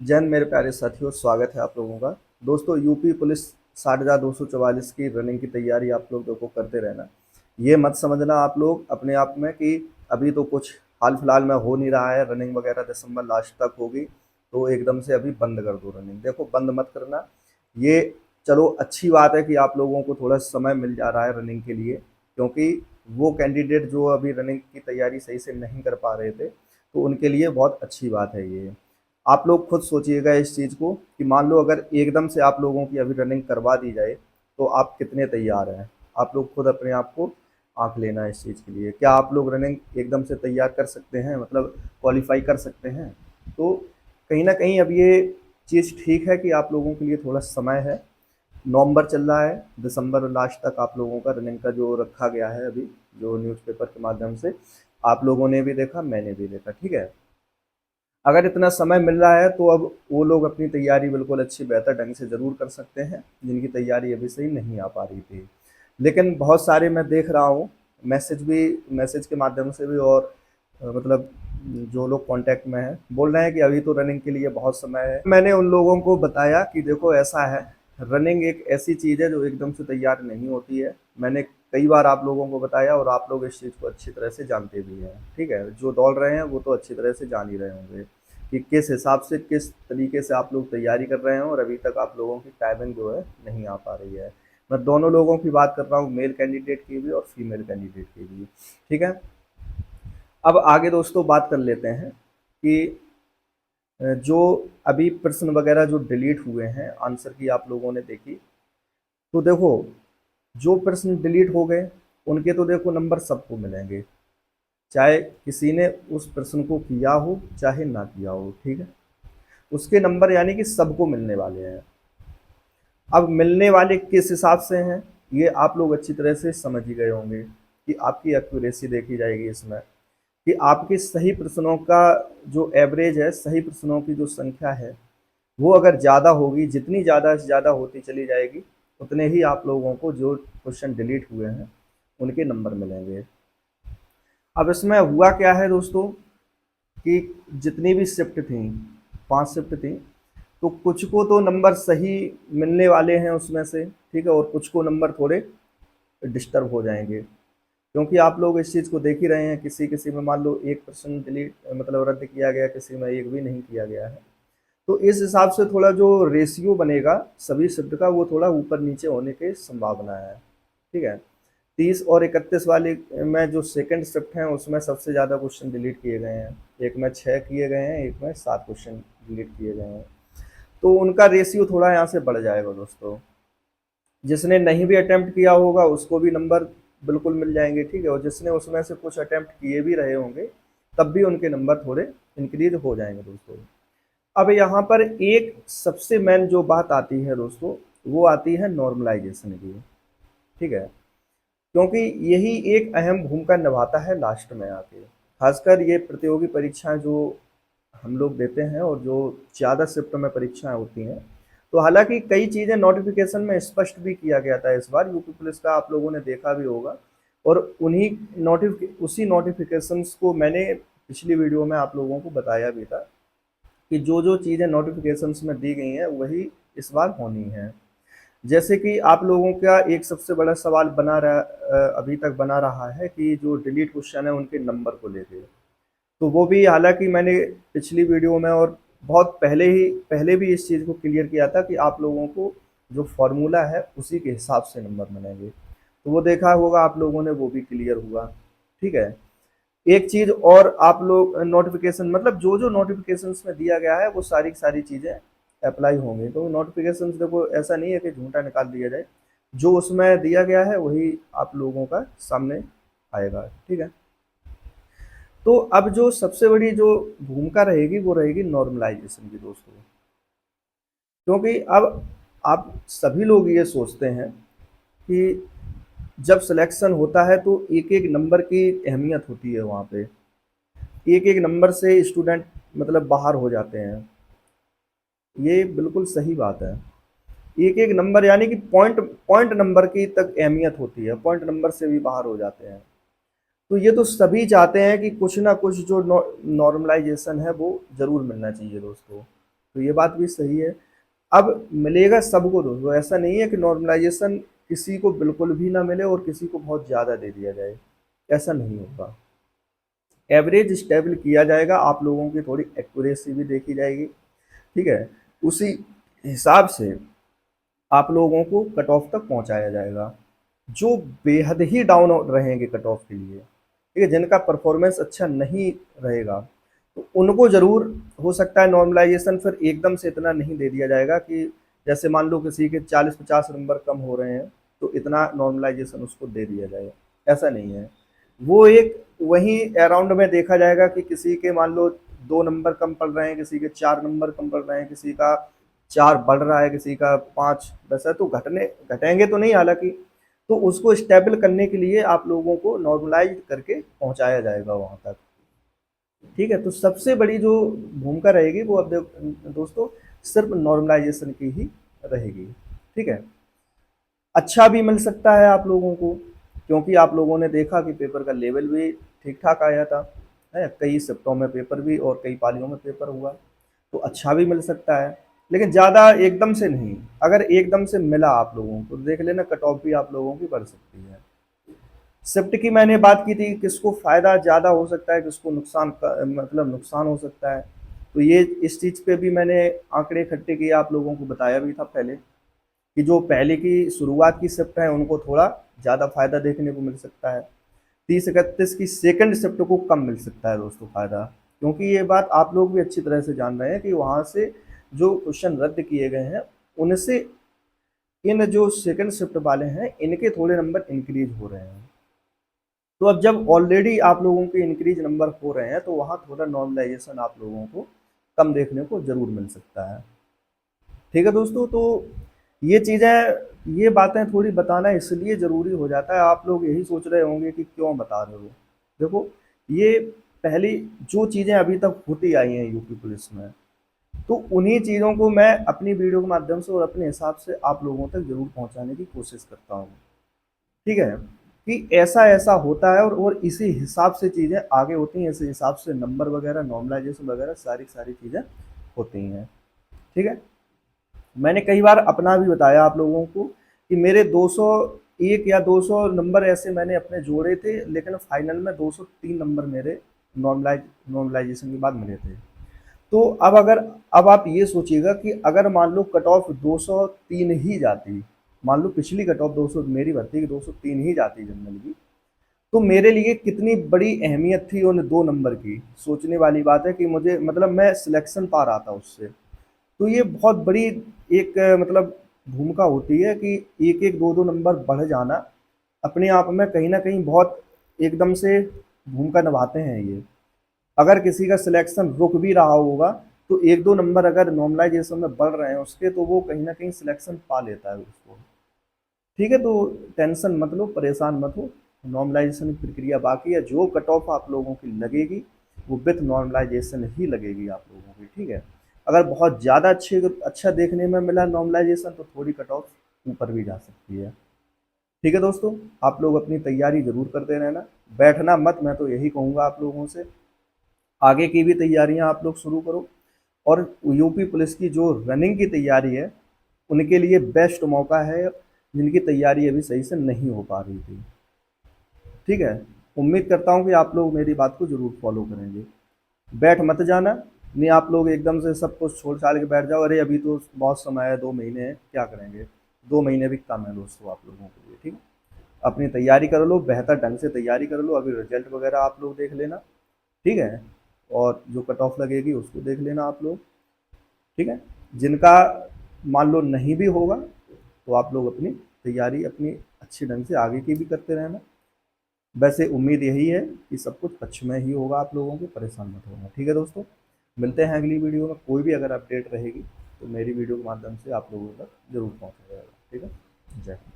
जय हिंद मेरे प्यारे साथियों, स्वागत है आप लोगों का। दोस्तों, यूपी पुलिस 60,244 की रनिंग की तैयारी आप लोग देखो करते रहना। ये मत समझना आप लोग अपने आप में कि अभी तो कुछ हाल फिलहाल में हो नहीं रहा है, रनिंग वगैरह दिसंबर लास्ट तक होगी तो एकदम से अभी बंद कर दो रनिंग। देखो, बंद मत करना। ये चलो अच्छी बात है कि आप लोगों को थोड़ा समय मिल जा रहा है रनिंग के लिए, क्योंकि वो कैंडिडेट जो अभी रनिंग की तैयारी सही से नहीं कर पा रहे थे तो उनके लिए बहुत अच्छी बात है ये। आप लोग खुद सोचिएगा इस चीज़ को कि मान लो अगर एकदम से आप लोगों की अभी रनिंग करवा दी जाए तो आप कितने तैयार हैं। आप लोग खुद अपने आप को आंक लेना इस चीज़ के लिए। क्या आप लोग रनिंग एकदम से तैयार कर सकते हैं, मतलब क्वालिफाई कर सकते हैं? तो कहीं ना कहीं अब ये चीज़ ठीक है कि आप लोगों के लिए थोड़ा समय है। नवंबर चल रहा है, दिसंबर लास्ट तक आप लोगों का रनिंग का जो रखा गया है अभी, जो न्यूज़पेपर के माध्यम से आप लोगों ने भी देखा, मैंने भी देखा, ठीक है। अगर इतना समय मिल रहा है तो अब वो लोग अपनी तैयारी बिल्कुल अच्छी बेहतर ढंग से ज़रूर कर सकते हैं जिनकी तैयारी अभी सही नहीं आ पा रही थी। लेकिन बहुत सारे मैं देख रहा हूँ, मैसेज के माध्यम से भी, और मतलब जो लोग कांटेक्ट में हैं बोल रहे हैं कि अभी तो रनिंग के लिए बहुत समय है। मैंने उन लोगों को बताया कि देखो ऐसा है, रनिंग एक ऐसी चीज़ है जो एकदम से तैयार नहीं होती है। मैंने कई बार आप लोगों को बताया और आप लोग इस चीज़ को अच्छी तरह से जानते भी हैं, ठीक है। जो दौड़ रहे हैं वो तो अच्छी तरह से जान ही रहे होंगे कि किस हिसाब से, किस तरीके से आप लोग तैयारी कर रहे हैं, और अभी तक आप लोगों की टाइमिंग जो है नहीं आ पा रही है। मैं दोनों लोगों की बात कर रहा हूँ, मेल कैंडिडेट की भी और फीमेल कैंडिडेट की भी, ठीक है। अब आगे दोस्तों बात कर लेते हैं कि जो अभी प्रश्न वगैरह जो डिलीट हुए हैं, आंसर की आप लोगों ने देखी, तो देखो जो प्रश्न डिलीट हो गए उनके तो देखो नंबर सबको मिलेंगे, चाहे किसी ने उस प्रश्न को किया हो चाहे ना किया हो, ठीक है। उसके नंबर यानी कि सबको मिलने वाले हैं। अब मिलने वाले किस हिसाब से हैं ये आप लोग अच्छी तरह से समझ ही गए होंगे कि आपकी एक्यूरेसी देखी जाएगी इसमें, कि आपके सही प्रश्नों का जो एवरेज है, सही प्रश्नों की जो संख्या है वो अगर ज़्यादा होगी, जितनी ज़्यादा से ज़्यादा होती चली जाएगी उतने ही आप लोगों को जो क्वेश्चन डिलीट हुए हैं उनके नंबर मिलेंगे। अब इसमें हुआ क्या है दोस्तों कि जितनी भी शिफ्ट थी, 5 शिफ्ट थी, तो कुछ को तो नंबर सही मिलने वाले हैं उसमें से, ठीक है, और कुछ को नंबर थोड़े डिस्टर्ब हो जाएंगे, क्योंकि आप लोग इस चीज़ को देख ही रहे हैं, किसी किसी में मान लो 1% डिलीट मतलब रद्द किया गया, किसी में एक भी नहीं किया गया है। तो इस हिसाब से थोड़ा जो रेशियो बनेगा सभी शिफ्ट का वो थोड़ा ऊपर नीचे होने की संभावना है, ठीक है। 30 और 31 वाली में जो सेकंड शिफ्ट हैं उसमें सबसे ज़्यादा क्वेश्चन डिलीट किए गए हैं। एक में 6 किए गए हैं, एक में 7 क्वेश्चन डिलीट किए गए हैं। तो उनका रेशियो थोड़ा यहाँ से बढ़ जाएगा दोस्तों। जिसने नहीं भी अटेम्प्ट किया होगा उसको भी नंबर बिल्कुल मिल जाएंगे, ठीक है, और जिसने उसमें से कुछ अटेम्प्ट किए भी रहे होंगे तब भी उनके नंबर थोड़े इंक्रीज हो जाएंगे दोस्तों। अब यहाँ पर एक सबसे मेन जो बात आती है दोस्तों, वो आती है नॉर्मलाइजेशन की, ठीक है, क्योंकि यही एक अहम भूमिका निभाता है लास्ट में आके। खासकर ये प्रतियोगी परीक्षाएं जो हम लोग देते हैं और जो ज़्यादा शिफ्ट में परीक्षाएं होती हैं, तो हालांकि कई चीज़ें नोटिफिकेशन में स्पष्ट भी किया गया था इस बार यूपी पुलिस का, आप लोगों ने देखा भी होगा। और उसी नोटिफिकेशंस को मैंने पिछली वीडियो में आप लोगों को बताया भी था कि जो जो चीज़ें नोटिफिकेशंस में दी गई हैं वही इस बार होनी है। जैसे कि आप लोगों का एक सबसे बड़ा सवाल अभी तक बना रहा है कि जो डिलीट क्वेश्चन है उनके नंबर को लेके। तो वो भी हालांकि मैंने पिछली वीडियो में और बहुत पहले भी इस चीज़ को क्लियर किया था कि आप लोगों को जो फॉर्मूला है उसी के हिसाब से नंबर मिलेंगे। तो वो देखा होगा आप लोगों ने, वो भी क्लियर हुआ, ठीक है। एक चीज़ और, आप लोग नोटिफिकेशन मतलब जो जो नोटिफिकेशंस में दिया गया है वो सारी की सारी चीज़ें अप्लाई होंगी। तो नोटिफिकेशंस देखो ऐसा नहीं है कि झूठा निकाल दिया जाए, जो उसमें दिया गया है वही आप लोगों का सामने आएगा, ठीक है। तो अब जो सबसे बड़ी जो भूमिका रहेगी वो रहेगी नॉर्मलाइजेशन की दोस्तों, क्योंकि अब आप सभी लोग ये सोचते हैं कि जब सिलेक्शन होता है तो एक एक नंबर की अहमियत होती है वहाँ पे, एक एक नंबर से स्टूडेंट मतलब बाहर हो जाते हैं। ये बिल्कुल सही बात है। एक एक नंबर यानी कि पॉइंट पॉइंट नंबर की तक अहमियत होती है, पॉइंट नंबर से भी बाहर हो जाते हैं। तो ये तो सभी चाहते हैं कि कुछ ना कुछ जो नॉर्मलाइजेशन है वो ज़रूर मिलना चाहिए दोस्तों। तो ये बात भी सही है। अब मिलेगा सबको दोस्तों, ऐसा नहीं है कि नॉर्मलाइजेशन किसी को बिल्कुल भी ना मिले और किसी को बहुत ज़्यादा दे दिया जाए, ऐसा नहीं होगा। एवरेज स्टेबल किया जाएगा, आप लोगों की थोड़ी एक्यूरेसी भी देखी जाएगी, ठीक है। उसी हिसाब से आप लोगों को कट ऑफ तक पहुंचाया जाएगा। जो बेहद ही डाउन रहेंगे कट ऑफ के लिए, ठीक है, जिनका परफॉर्मेंस अच्छा नहीं रहेगा, तो उनको ज़रूर हो सकता है नॉर्मलाइजेशन फिर एकदम से इतना नहीं दे दिया जाएगा कि जैसे मान लो किसी के 40-50 नंबर कम हो रहे हैं तो इतना नॉर्मलाइजेशन उसको दे दिया जाएगा, ऐसा नहीं है। वो एक वहीं अराउंड में देखा जाएगा कि किसी के मान लो 2 नंबर कम पड़ रहे हैं, किसी के 4 नंबर कम पड़ रहे हैं, किसी का 4 बढ़ रहा है, किसी का 5-10 है, तो घटेंगे तो नहीं हालांकि। तो उसको स्टेबल करने के लिए आप लोगों को नॉर्मलाइज करके पहुंचाया जाएगा वहां तक, ठीक है। तो सबसे बड़ी जो भूमिका रहेगी वो अब दोस्तों सिर्फ नॉर्मलाइजेशन की ही रहेगी, ठीक है। अच्छा भी मिल सकता है आप लोगों को, क्योंकि आप लोगों ने देखा कि पेपर का लेवल भी ठीक ठाक आया था, है, कई शिफ्टों में पेपर भी और कई पालियों में पेपर हुआ, तो अच्छा भी मिल सकता है। लेकिन ज़्यादा एकदम से नहीं, अगर एकदम से मिला आप लोगों को देख लेना कट ऑफ भी आप लोगों की बढ़ सकती है। शिफ्ट की मैंने बात की थी, किसको फ़ायदा ज़्यादा हो सकता है, किसको नुकसान मतलब नुकसान हो सकता है। तो ये इस चीज़ पे भी मैंने आंकड़े इकट्ठे किए, आप लोगों को बताया भी था पहले कि जो पहले की शुरुआत की शिफ्ट है उनको थोड़ा ज़्यादा फ़ायदा देखने को मिल सकता है। 30-31 की सेकंड शिफ्ट को कम मिल सकता है दोस्तों फ़ायदा, क्योंकि ये बात आप लोग भी अच्छी तरह से जान रहे हैं कि वहाँ से जो क्वेश्चन रद्द किए गए हैं उनसे इन जो सेकंड शिफ्ट वाले हैं इनके थोड़े नंबर इंक्रीज हो रहे हैं। तो अब जब ऑलरेडी आप लोगों के इंक्रीज नंबर हो रहे हैं तो वहाँ थोड़ा नॉर्मलाइजेशन आप लोगों को कम देखने को ज़रूर मिल सकता है, ठीक है दोस्तों। तो ये चीज़ें, ये बातें थोड़ी बताना इसलिए ज़रूरी हो जाता है, आप लोग यही सोच रहे होंगे कि क्यों बता रहे हो। देखो, ये पहली जो चीज़ें अभी तक होती आई हैं यूपी पुलिस में, तो उन्हीं चीज़ों को मैं अपनी वीडियो के माध्यम से और अपने हिसाब से आप लोगों तक ज़रूर पहुंचाने की कोशिश करता हूँ, ठीक है। कि ऐसा ऐसा होता है और इसी हिसाब से चीज़ें आगे होती हैं, इसी हिसाब से नंबर वगैरह नॉर्मलाइजेशन वगैरह सारी सारी चीज़ें होती हैं, ठीक है। मैंने कई बार अपना भी बताया आप लोगों को कि मेरे 201 या 200 नंबर ऐसे मैंने अपने जोड़े थे, लेकिन फाइनल में 203 नंबर मेरे नॉर्मलाइजेशन के बाद मिले थे। तो अब आप ये सोचिएगा कि अगर मान लो कट ऑफ 203 ही जाती, मान लो पिछली कट ऑफ 200 मेरी भर्ती की 203 ही जाती जनरल की, तो मेरे लिए कितनी बड़ी अहमियत थी उन 2 नंबर की। सोचने वाली बात है कि मुझे मतलब मैं सिलेक्शन पा रहा था उससे। तो ये बहुत बड़ी एक मतलब भूमिका होती है कि एक एक दो दो नंबर बढ़ जाना अपने आप में कहीं ना कहीं बहुत एकदम से भूमिका निभाते हैं ये। अगर किसी का सिलेक्शन रुक भी रहा होगा तो एक दो नंबर अगर नॉर्मलाइजेशन में बढ़ रहे हैं उसके, तो वो कहीं ना कहीं सिलेक्शन पा लेता है उसको, ठीक है। तो टेंशन मत लो, परेशान मत हो, नॉर्मलाइजेशन की प्रक्रिया बाकी है। जो कट ऑफ आप लोगों की लगेगी वो विथ नॉर्मलाइजेशन ही लगेगी आप लोगों की, ठीक है। अगर बहुत ज़्यादा अच्छा देखने में मिला नॉर्मलाइजेशन तो थोड़ी कट ऑफ ऊपर भी जा सकती है, ठीक है दोस्तों। आप लोग अपनी तैयारी ज़रूर करते रहना, बैठना मत, मैं तो यही कहूँगा आप लोगों से। आगे की भी तैयारियां आप लोग शुरू करो, और यूपी पुलिस की जो रनिंग की तैयारी है उनके लिए बेस्ट मौका है, जिनकी तैयारी अभी सही से नहीं हो पा रही थी, ठीक है। उम्मीद करता हूँ कि आप लोग मेरी बात को ज़रूर फॉलो करेंगे। बैठ मत जाना, नहीं आप लोग एकदम से सब कुछ छोड़ छाड़ के बैठ जाओ, अरे अभी तो बहुत समय है, 2 महीने हैं, क्या करेंगे। 2 महीने भी कम है दोस्तों आप लोगों के लिए, ठीक है। अपनी तैयारी कर लो, बेहतर ढंग से तैयारी कर लो, अभी रिजल्ट वगैरह आप लोग देख लेना, ठीक है। और जो कट ऑफ लगेगी उसको देख लेना आप लोग, ठीक है। जिनका मान लो नहीं भी होगा तो आप लोग अपनी तैयारी अपनी अच्छी ढंग से आगे की भी करते रहना। वैसे उम्मीद यही है कि सब कुछ पक्ष में ही होगा आप लोगों के, परेशान मत होना, ठीक है दोस्तों। मिलते हैं अगली वीडियो में, कोई भी अगर अपडेट रहेगी तो मेरी वीडियो के माध्यम से आप लोगों तक जरूर पहुँचा जाएगा, ठीक है। जय हिंद।